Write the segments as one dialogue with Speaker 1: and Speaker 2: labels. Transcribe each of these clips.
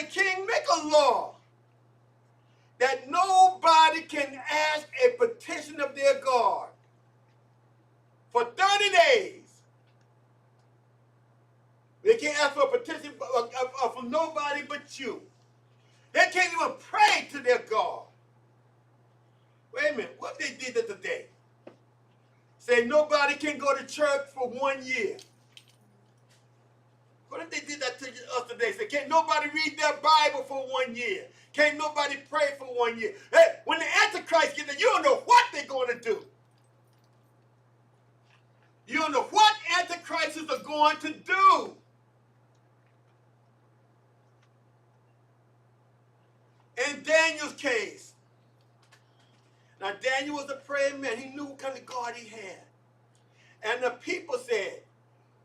Speaker 1: the king, make a law that nobody can ask a petition of their God for 30 days. They can't ask for a petition from nobody but you. They can't even pray to their God. Wait a minute, what if they did that today? Say nobody can go to church for 1 year. What if they did that to us today? Say, can't nobody read their Bible for 1 year? Can't nobody pray for 1 year? Hey, when the Antichrist gets there, you don't know what they're going to do. You don't know what Antichrists are going to do. In Daniel's case, now Daniel was a praying man. He knew what kind of God he had. And the people said,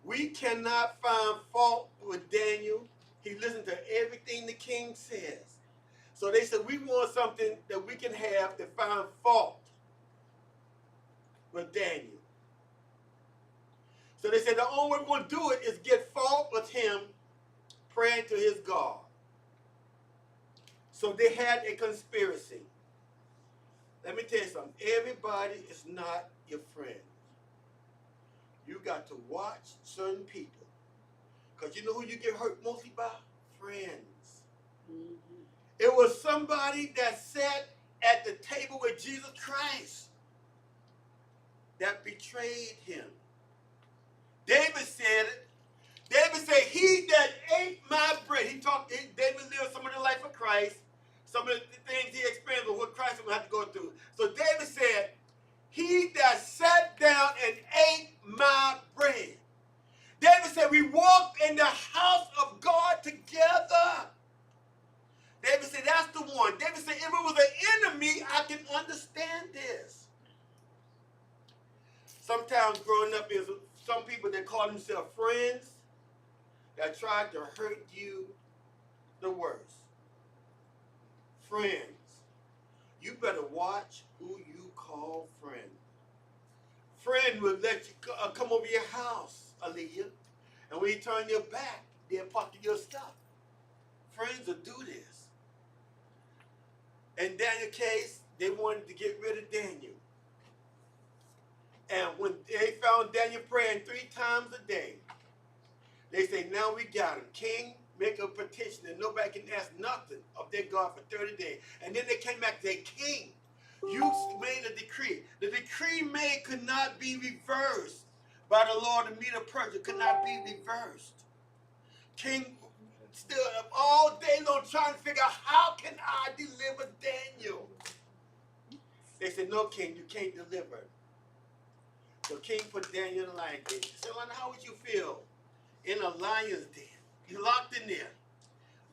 Speaker 1: we cannot find fault with Daniel. He listened to everything the king says. So they said, we want something that we can have to find fault with Daniel. So they said, the only way we're going to do it is get fault with him praying to his God. So they had a conspiracy. Let me tell you something. Everybody is not your friend. You got to watch certain people. Because you know who you get hurt mostly by? Friends. Mm-hmm. It was somebody that sat at the table with Jesus Christ that betrayed him. David said it. David said, he that ate my bread. David lived some of the life of Christ. Some of the things he experienced with what Christ would have to go through. So David said, he that sat down and ate my bread. David said, we walked in the house of God together. David said, that's the one. David said, if it was an enemy, I can understand this. Sometimes growing up is some people that call themselves friends that try to hurt you the worst. Friends. You better watch who you call friend. Friend will let you come over your house, Aaliyah, and when you turn your back, they'll pocket your stuff. Friends will do this. In Daniel's case, they wanted to get rid of Daniel. And when they found Daniel praying 3 times a day, they say, now we got him. King, make a petition and nobody can ask nothing of their God for 30 days. And then they came back and said, King, you made a decree. The decree made could not be reversed by the Lord to meet a person. Could not be reversed. King stood up all day long trying to figure out how can I deliver Daniel. They said, no, King, you can't deliver. So King put Daniel in the lion cage. He said, Lana, how would you feel in a lion's den? You locked in there.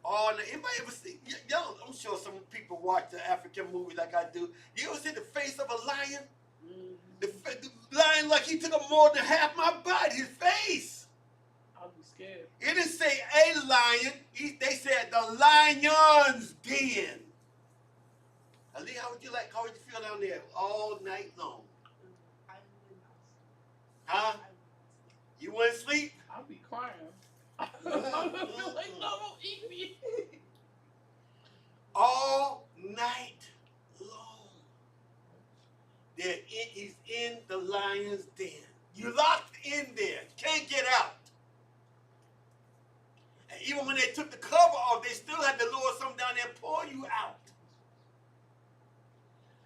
Speaker 1: Oh, now, anybody ever see? Yo, I'm sure some people watch the African movies like I do. You ever see the face of a lion? Mm-hmm. The lion, like he took up more than half my body, his face.
Speaker 2: I'll be scared.
Speaker 1: It didn't say a lion. They said the lion's den. Ali, how would you feel down there all night long? Huh? You wouldn't sleep?
Speaker 2: I'll be crying. Like, no, don't eat me.
Speaker 1: All night long. He's in the lion's den. You locked in there. You can't get out. And even when they took the cover off, they still had to lower something down there and pull you out.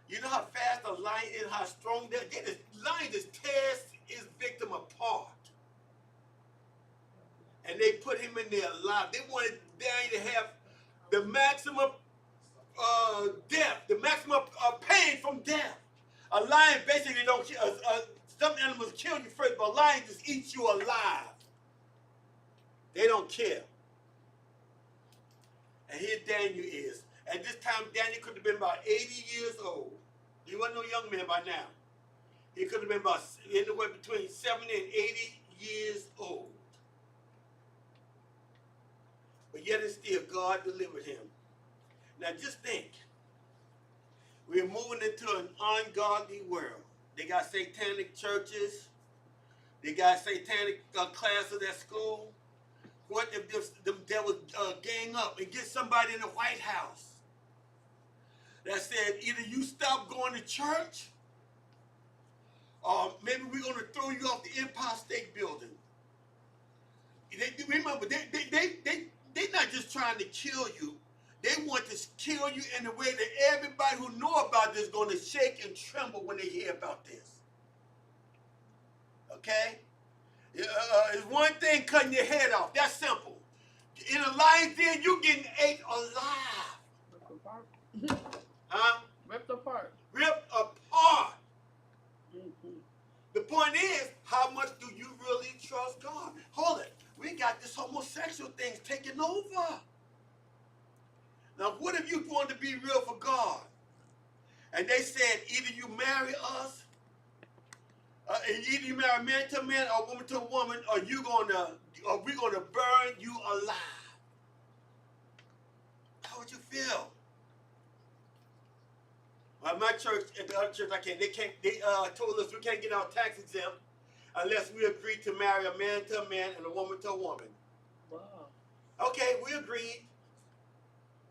Speaker 1: You know how fast a lion is, how strong they are? The lion just tears his victim apart. And they put him in there alive. They wanted Daniel to have the maximum death, the maximum pain from death. A lion basically don't kill. Some animals kill you first, but a lion just eats you alive. They don't kill. And here Daniel is. At this time, Daniel could have been about 80 years old. He wasn't no young man by now. He could have been about anywhere between 70 and 80 years old. But yet and still, God delivered him. Now just think. We're moving into an ungodly world. They got satanic churches. They got satanic classes at school. what if them devils gang up and get somebody in the White House that said either you stop going to church or maybe we're going to throw you off the Empire State Building. Remember, they're not just trying to kill you. They want to kill you in a way that everybody who know about this is going to shake and tremble when they hear about this. Okay? It's one thing cutting your head off. That's simple. In a lion's den, you getting ate alive.
Speaker 2: Ripped apart.
Speaker 1: Huh?
Speaker 2: Ripped apart.
Speaker 1: Ripped apart.
Speaker 2: Mm-hmm.
Speaker 1: The point is, how much do you really trust God? Hold it. We got this homosexual thing taking over. Now, what if you want to be real for God? And they said, either you marry us, either you marry man to man or woman to woman, or we're gonna burn you alive. How would you feel? Well, my church, at the other church, they told us we can't get our tax exempt unless we agree to marry a man to a man and a woman to a woman.
Speaker 2: Wow. Okay,
Speaker 1: we agreed.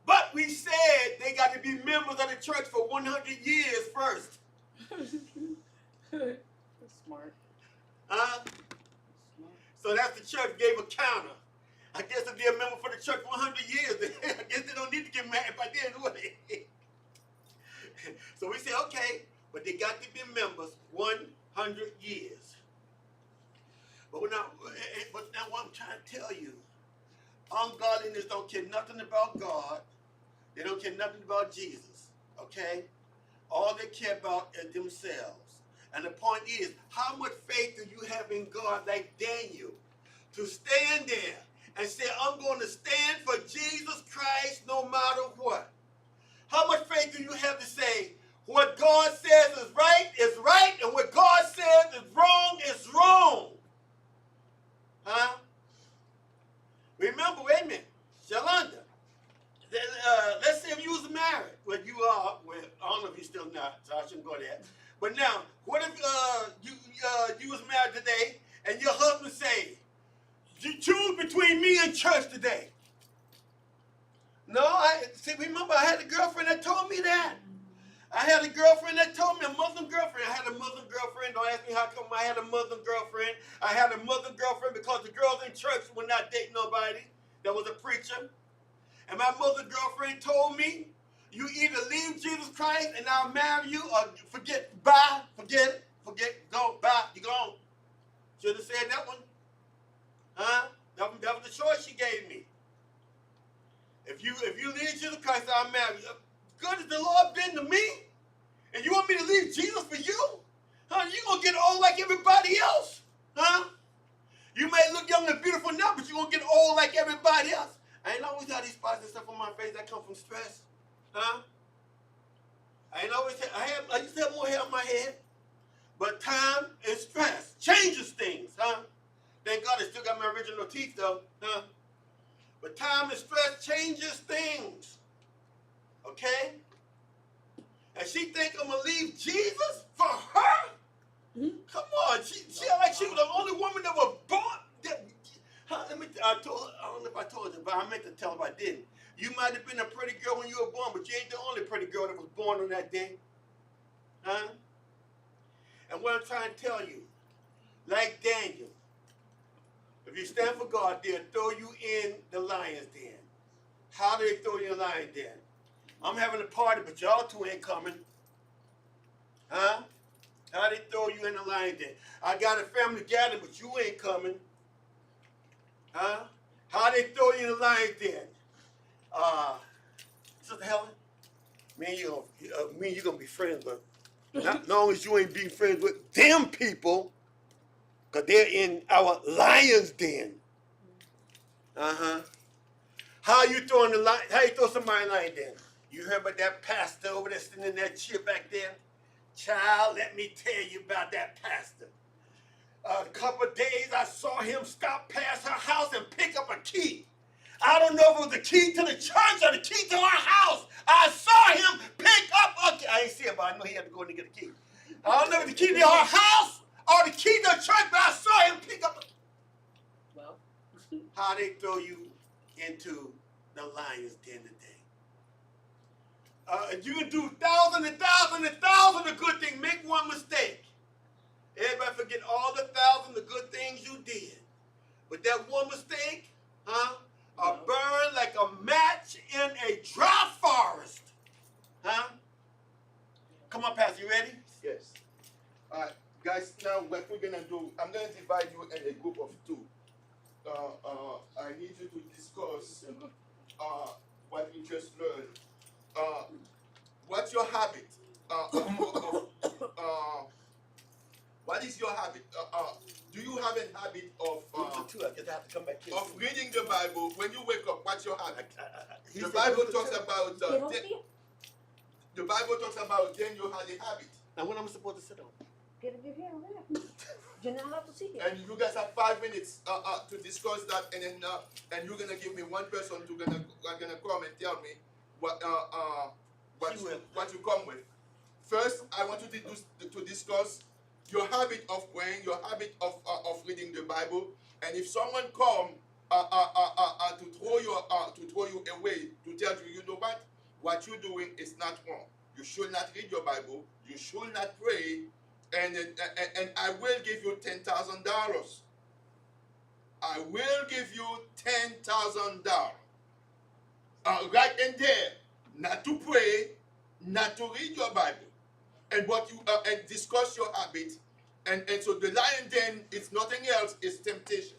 Speaker 1: But we said they got to be members of the church for 100 years first.
Speaker 2: That's smart.
Speaker 1: Huh?
Speaker 2: Smart.
Speaker 1: So that's the church gave a counter. I guess if they're a member for the church for 100 years, I guess they don't need to get married by then, do they? So we said, okay, but they got to be members 100 years. But now what I'm trying to tell you, ungodliness don't care nothing about God. They don't care nothing about Jesus, okay? All they care about is themselves. And the point is, how much faith do you have in God like Daniel to stand there and say, I'm going to stand for Jesus Christ no matter what? How much faith do you have to say, what God says is right, and what God says is wrong? Huh? Remember, wait a minute, Shalanda, let's say if you was married. Well, you are, well, I don't know if you're still not, so I shouldn't go there. But now, what if you was married today, and your husband say, you choose between me and church today? No, remember, I had a girlfriend that told me that. I had a girlfriend that told me, a Muslim girlfriend. I had a Muslim girlfriend. Don't ask me how come I had a Muslim girlfriend. I had a Muslim girlfriend because the girls in church were not dating nobody that was a preacher. And my Muslim girlfriend told me, you either leave Jesus Christ and I'll marry you, or forget it, go, bye, you gone. Should have said that one. Huh? That was the choice she gave me. If you leave Jesus Christ, I'll marry you. Good as the Lord been to me, and you want me to leave Jesus for you? Huh? You gonna get old like everybody else? Huh? You may look young and beautiful now, but you gonna get old like everybody else. I ain't always had these spots and stuff on my face that come from stress. Huh? I used to have more hair on my head. But time and stress changes things, huh? Thank God I still got my original teeth though, huh? But time and stress changes things. Okay? And she think I'm gonna leave Jesus for her?
Speaker 2: Mm-hmm.
Speaker 1: Come on, she like she was the only woman that was born. I don't know if I told you, but I meant to tell her if I didn't. You might have been a pretty girl when you were born, but you ain't the only pretty girl that was born on that day. Huh? And what I'm trying to tell you, like Daniel, if you stand for God, they'll throw you in the lion's den. How do they throw you in the lion's den? I'm having a party, but y'all two ain't coming. Huh? How they throw you in the lion's den? I got a family gathering, but you ain't coming. Huh? How they throw you in the lion's den? Sister Helen, me and you gonna be friends, but not long as you ain't being friends with them people, because they're in our lion's den. Uh-huh. How you throw somebody in the lion's den? You heard about that pastor over there sitting in that chair back there? Child, let me tell you about that pastor. A couple of days I saw him stop past her house and pick up a key. I don't know if it was the key to the church or the key to our house. I saw him pick up a key. I ain't see it, but I know he had to go in and get a key. I don't know if it was the key to our house or the key to the church, but I saw him pick up a key.
Speaker 2: Well.
Speaker 1: how they throw you into the lion's den today. You can do thousands and thousands and thousands of good things. Make one mistake. Everybody forget all the thousands of good things you did. But that one mistake, burn like a match in a dry forest. Come on, Pastor, you ready?
Speaker 3: Yes. All right, guys, now what we're going to do, I'm going to divide you in a group of two. I need you to discuss what you just learned. What's your habit? What is your habit? Do you have a habit of reading the Bible when you wake up? What's your habit? The Bible talks about the Bible talks about Daniel had a habit.
Speaker 1: Now when am I supposed to sit down?
Speaker 3: And you guys have 5 minutes to discuss that, and then and you're gonna give me one person who's gonna come and tell me what you come with. First, I want you to discuss your habit of praying, your habit of reading the Bible, and if someone come to throw you away, to tell you, you know what you're doing is not wrong. You should not read your Bible. You should not pray. And I will give you $10,000. I will give you $10,000. Right in there, not to pray, not to read your Bible, and what you and discuss your habit, and so the lion den is nothing else. It's temptation.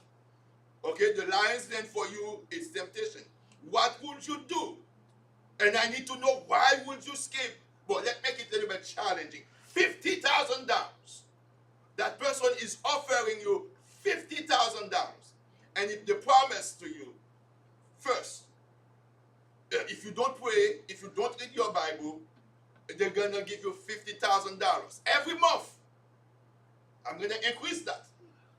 Speaker 3: Okay, the lion's den for you is temptation. What would you do? And I need to know why would you skip. But let's make it a little bit challenging. $50,000. That person is offering you $50,000. And if the promise to you, first, if you don't pray, if you don't read your Bible, they're going to give you $50,000 every month. I'm going to increase that.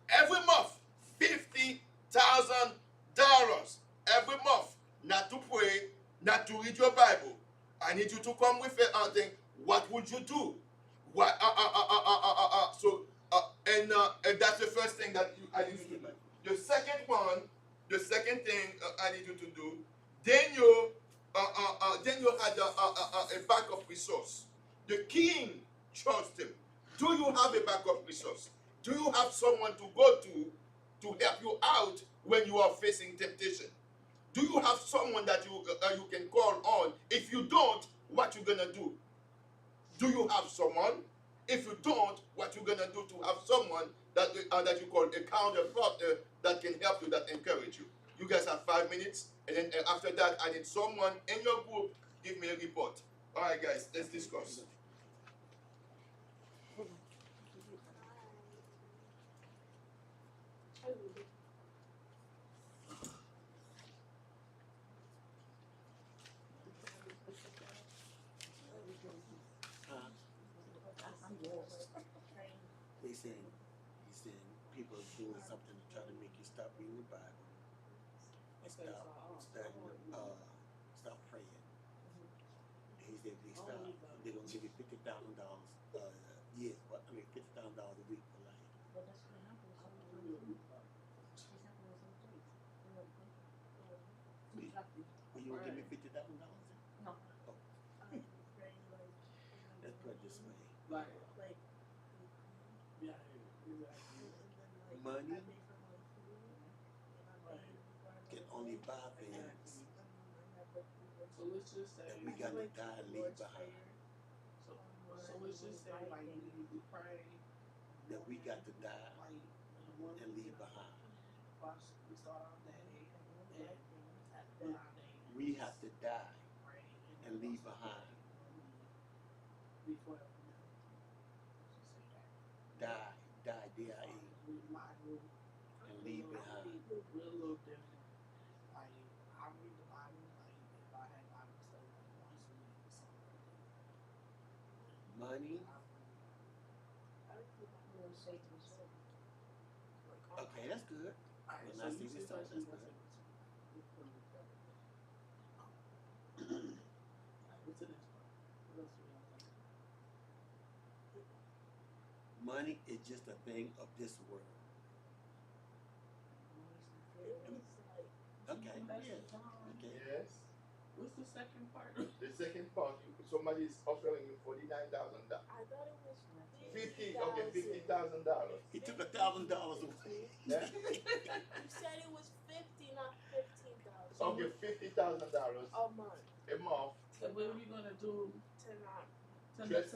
Speaker 3: Every month, $50,000 every month. Not to pray, not to read your Bible. I need you to come with a thing. What would you do? What? And that's the first thing that I need you to do. The second thing I need you to do. Daniel had a backup resource. The king trusts him. Do you have a backup resource? Do you have someone to go to help you out when you are facing temptation? Do you have someone that you can call on? If you don't, what you gonna do? Do you have someone? If you don't, what you gonna do to have someone that you call a counterpart that can help you, that encourage you? You guys have 5 minutes, and then after that, I need someone in your group give me a report. All right, guys, let's discuss.
Speaker 1: He said people are doing something to try to make you stop reading the Bible and stop praying. He said if they stop, they're gonna give you $50,000. $50,000 a week for life. Will you give me $50,000?
Speaker 2: No.
Speaker 1: Oh. Let's put it this way. Money can only buy things
Speaker 2: So let's just say
Speaker 1: that we got to die and leave behind.
Speaker 2: So let's just say like we need to pray.
Speaker 1: That we got to die and leave behind.
Speaker 2: We start our day and
Speaker 1: We have to die and leave behind.
Speaker 2: before
Speaker 1: Die, D-I-E, and leave behind.
Speaker 2: we're a little different. Like I read the Bible, like if I had Bible study like once a week or something like that.
Speaker 1: Money. Okay, that's good.
Speaker 2: Alright,
Speaker 1: When I see this stuff, that's good.
Speaker 2: What's the next part? What else do we have?
Speaker 1: Money is just a thing of this world. Okay.
Speaker 2: That's
Speaker 1: Yeah.
Speaker 2: the time.
Speaker 1: Okay.
Speaker 3: Yes.
Speaker 2: What's the second part?
Speaker 3: The second part, somebody is offering you $49,000.
Speaker 4: I thought it was
Speaker 3: 50,000.
Speaker 1: He took $1,000 away.
Speaker 3: Yeah?
Speaker 4: You said it was 50, not 15,000
Speaker 3: Okay, $50,000
Speaker 4: a month
Speaker 3: a month.
Speaker 2: So what are we gonna do
Speaker 4: tonight.
Speaker 2: tonight?